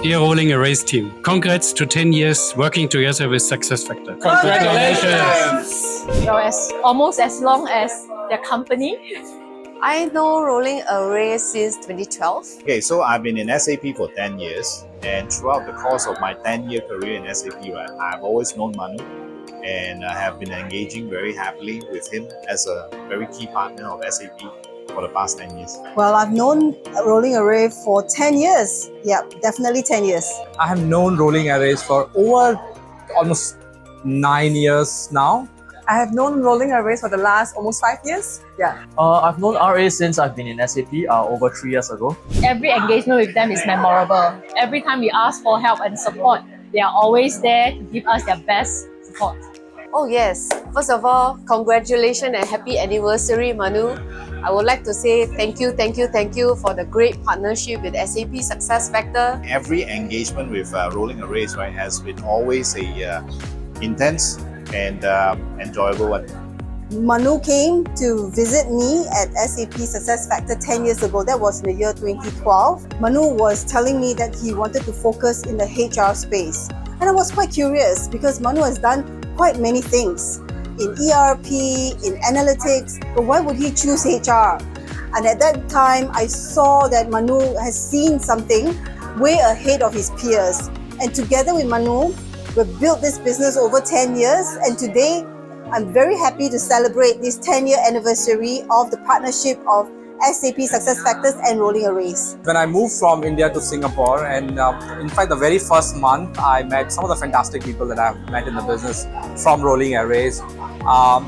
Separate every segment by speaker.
Speaker 1: Dear Rolling Arrays team, congrats to 10 years working together with SuccessFactors.
Speaker 2: Congratulations!
Speaker 3: Almost as long as the company.
Speaker 4: I know Rolling Arrays since 2012.
Speaker 2: Okay, so I've been in SAP for 10 years, and throughout the course of my 10-year career in SAP, right, I've always known Manu, and I have been engaging very happily with him as a very key partner of SAP for the past 10 years.
Speaker 5: Well, I've known Rolling Array for 10 years. Yeah, definitely 10 years.
Speaker 6: I have known Rolling Arrays for over almost 9 years now.
Speaker 7: I have known Rolling Arrays for the last almost 5 years. Yeah.
Speaker 8: I've known RA since I've been in SAP over 3 years ago.
Speaker 3: Every engagement with them is memorable. Every time we ask for help and support, they are always there to give us their best support.
Speaker 4: Oh yes, first of all, congratulations and happy anniversary, Manu. I would like to say thank you for the great partnership with SAP SuccessFactors.
Speaker 2: Every engagement with Rolling Arrays, right, has been always a intense and enjoyable one.
Speaker 5: Manu came to visit me at SAP SuccessFactors 10 years ago. That was in the year 2012. Manu was telling me that he wanted to focus in the HR space. And I was quite curious because Manu has done quite many things in ERP, in analytics, but why would he choose HR? And at that time, I saw that Manu has seen something way ahead of his peers. And together with Manu, we've built this business over 10 years, and today I'm very happy to celebrate this 10-year anniversary of the partnership of SAP SuccessFactors and Rolling Arrays.
Speaker 6: When I moved from India to Singapore, and in fact the very first month I met some of the fantastic people that I've met in the business from Rolling Arrays.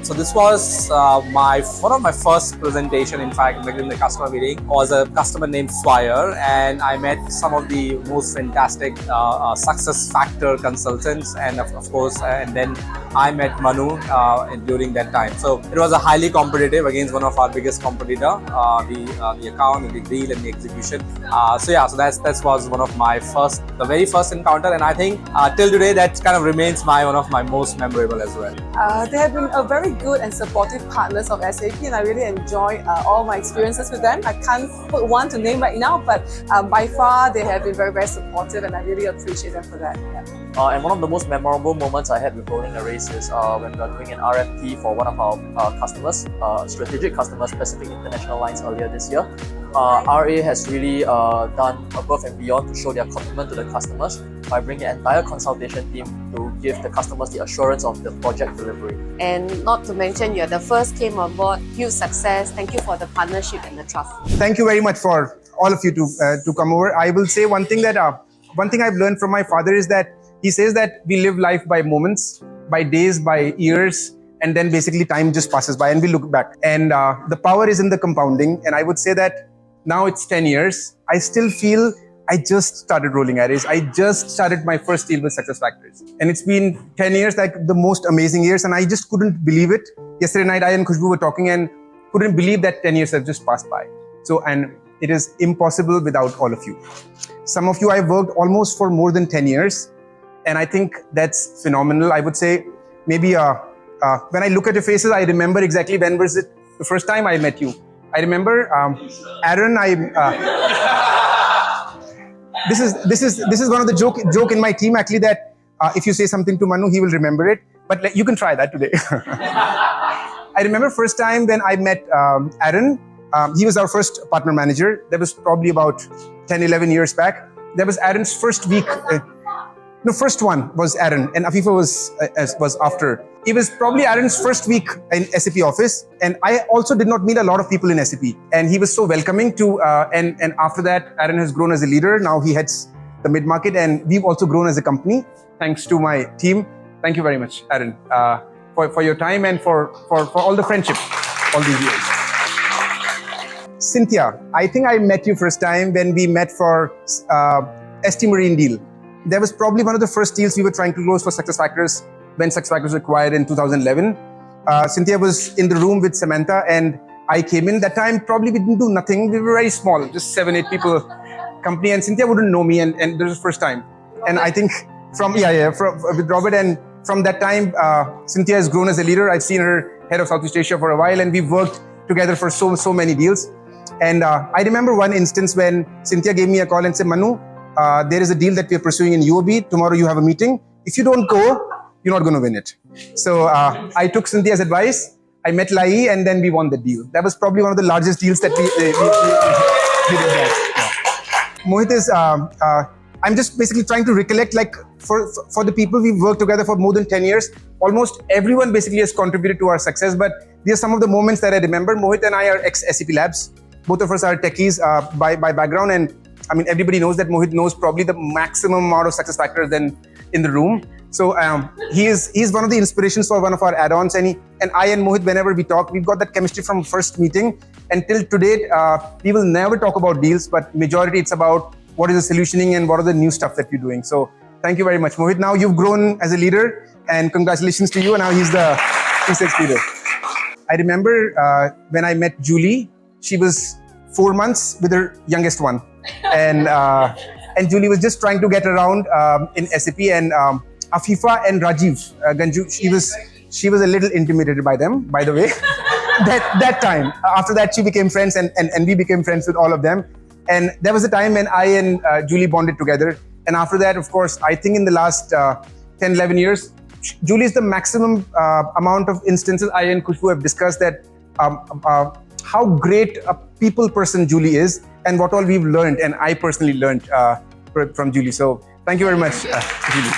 Speaker 6: So this was one of my first presentation, in fact, in the customer meeting, was a customer named Swire, and I met some of the most fantastic SuccessFactors consultants, and of course, and then I met Manu during that time. So it was a highly competitive against one of our biggest competitor, the account, and the deal, and the execution. So that was one of my the very first encounter, and I think till today that kind of remains one of my most memorable as well.
Speaker 7: They have been a very good and supportive partners of SAP, and I really enjoy all my experiences with them. I can't put one to name right now, but by far they have been very, very supportive, and I really appreciate them for that. Yeah.
Speaker 8: And one of the most memorable moments I had with Rolling Arrays is when we were doing an RFP for one of our customers, strategic customers, Pacific International Lines, earlier this year. RA has really done above and beyond to show their commitment to the customers by bringing an entire consultation team to give the customers the assurance of the project delivery.
Speaker 4: And not to mention, you're the first came on board. Huge success. Thank you for the partnership and the trust.
Speaker 9: Thank you very much for all of you to come over. I will say one thing I've learned from my father is that he says that we live life by moments, by days, by years, and then basically time just passes by and we look back. And the power is in the compounding. And I would say that now it's 10 years. I still feel I just started Rolling Arrays. I just started my first deal with SuccessFactors. And it's been 10 years, like the most amazing years. And I just couldn't believe it. Yesterday night, I and Khushbu were talking and couldn't believe that 10 years have just passed by. So, and it is impossible without all of you. Some of you I've worked almost for more than 10 years. And I think that's phenomenal. I would say maybe when I look at your faces, I remember exactly when was it the first time I met you. I remember Aaron. This is one of the joke in my team actually, that if you say something to Manu, he will remember it. But you can try that today. I remember first time when I met Aaron. He was our first partner manager. That was probably about 10, 11 years back. That was Aaron's first week. The first one was Aaron, and Afifa was after. It was probably Aaron's first week in SAP office, and I also did not meet a lot of people in SAP. And he was so welcoming to, and after that, Aaron has grown as a leader. Now he heads the mid-market, and we've also grown as a company, thanks to my team. Thank you very much, Aaron, for your time and for all the friendship all these years. Cynthia, I think I met you first time when we met for ST Marine deal. That was probably one of the first deals we were trying to close for SuccessFactors when SuccessFactors was acquired in 2011. Cynthia was in the room with Samantha and I came in. That time, probably we didn't do nothing. We were very small, just 7, 8 people company. And Cynthia wouldn't know me and this was the first time. And I think with Robert, and from that time, Cynthia has grown as a leader. I've seen her head of Southeast Asia for a while and we've worked together for so many deals. And I remember one instance when Cynthia gave me a call and said, Manu, there is a deal that we are pursuing in UOB. Tomorrow you have a meeting. If you don't go, you're not going to win it. So I took Cynthia's advice. I met Lai, and then we won the deal. That was probably one of the largest deals that we did that. Yeah. Mohit is, I'm just basically trying to recollect, like for the people we've worked together for more than 10 years, almost everyone basically has contributed to our success. But these are some of the moments that I remember. Mohit and I are ex-SAP Labs. Both of us are techies by background. And I mean, everybody knows that Mohit knows probably the maximum amount of SuccessFactors in the room. So he's one of the inspirations for one of our add-ons. And I and Mohit, whenever we talk, we've got that chemistry from first meeting. Until today, we will never talk about deals, but majority it's about what is the solutioning and what are the new stuff that you're doing. So thank you very much, Mohit. Now you've grown as a leader, and congratulations to you. And now he's the sales leader. I remember when I met Julie, she was 4 months with her youngest one. And Julie was just trying to get around in SAP, and Afifa and Rajiv Ganju, she was a little intimidated by them, by the way. that time. After that, she became friends, and we became friends with all of them. And there was a time when I and Julie bonded together. And after that, of course, I think in the last 10, 11 years, Julie is the maximum amount of instances I and Khushbu have discussed that how great a people person Julie is, and what all we've learned, and I personally learned from Julie. So thank you very much, Julie.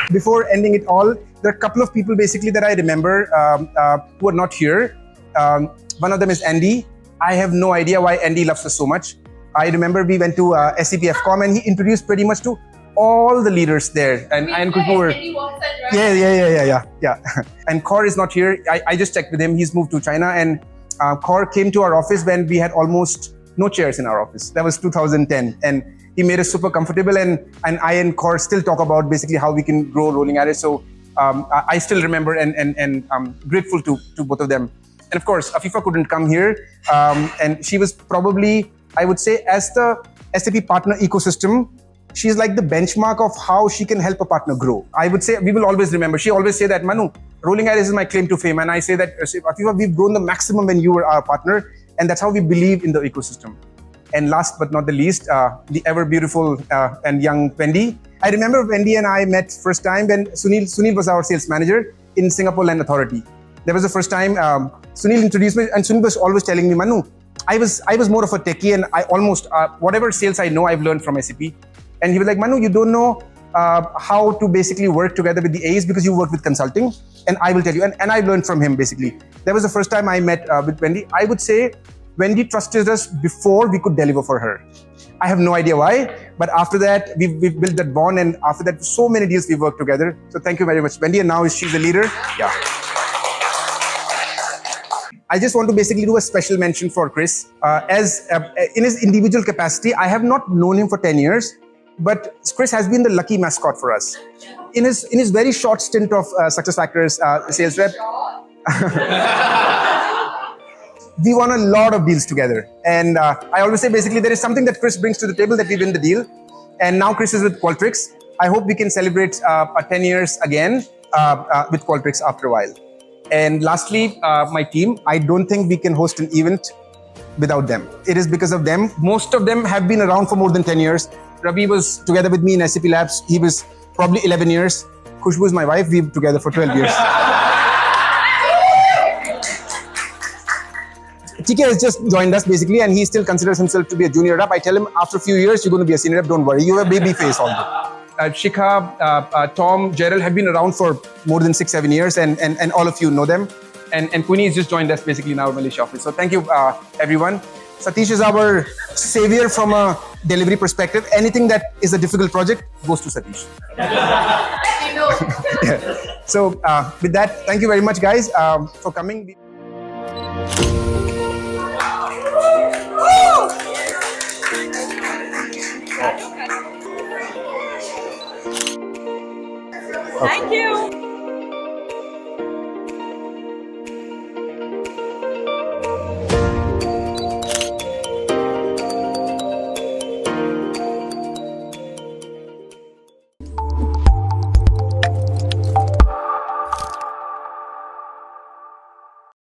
Speaker 9: Before ending it all, there are a couple of people basically that I remember who are not here. One of them is Andy. I have no idea why Andy loves us so much. I remember we went to SAP FCOM, and he introduced pretty much to all the leaders there. And Khushbu were, yeah. And Kaur is not here. I just checked with him. He's moved to China. And Kaur came to our office when we had almost no chairs in our office. That was 2010. And he made us super comfortable. And I and Kaur still talk about basically how we can grow Rolling Arrays. So I still remember, and I'm grateful to both of them. And of course, Afifa couldn't come here. And she was probably, I would say, as the SAP partner ecosystem, she's like the benchmark of how she can help a partner grow. I would say, we will always remember, she always say that, Manu, Rolling Arrays is my claim to fame. And I say that, Afifa, we've grown the maximum when you were our partner. And that's how we believe in the ecosystem. And last but not the least, the ever beautiful and young Wendy. I remember Wendy and I met first time when Sunil was our sales manager in Singapore Land Authority. That was the first time Sunil introduced me, and Sunil was always telling me, Manu, I was more of a techie, and I almost, whatever sales I know, I've learned from SAP. And he was like, Manu, you don't know how to basically work together with the A's because you work with consulting, and I will tell you. And I learned from him, basically. That was the first time I met with Wendy. I would say Wendy trusted us before we could deliver for her. I have no idea why, but after that, we've built that bond, and after that, so many deals we've worked together. So thank you very much, Wendy, and now she's the leader. Yeah. I just want to basically do a special mention for Chris. In his individual capacity, I have not known him for 10 years, but Chris has been the lucky mascot for us. In his very short stint of SuccessFactors sales rep, we won a lot of deals together. And I always say, basically, there is something that Chris brings to the table that we win the deal. And now Chris is with Qualtrics. I hope we can celebrate 10 years again with Qualtrics after a while. And lastly, my team, I don't think we can host an event without them. It is because of them. Most of them have been around for more than 10 years. Ravi was together with me in SAP Labs. He was probably 11 years. Khushbu is my wife. We've been together for 12 years. TK has just joined us basically, and he still considers himself to be a junior rep. I tell him, after a few years, you're going to be a senior rep. Don't worry. You have a baby face on. Shikha, Tom, Gerald have been around for more than 6-7 years, and all of you know them. And Queenie has just joined us basically in our Malaysia office. So thank you, everyone. Satish is our savior from a delivery perspective. Anything that is a difficult project goes to Satish. Yeah. So with that, thank you very much, guys, for coming.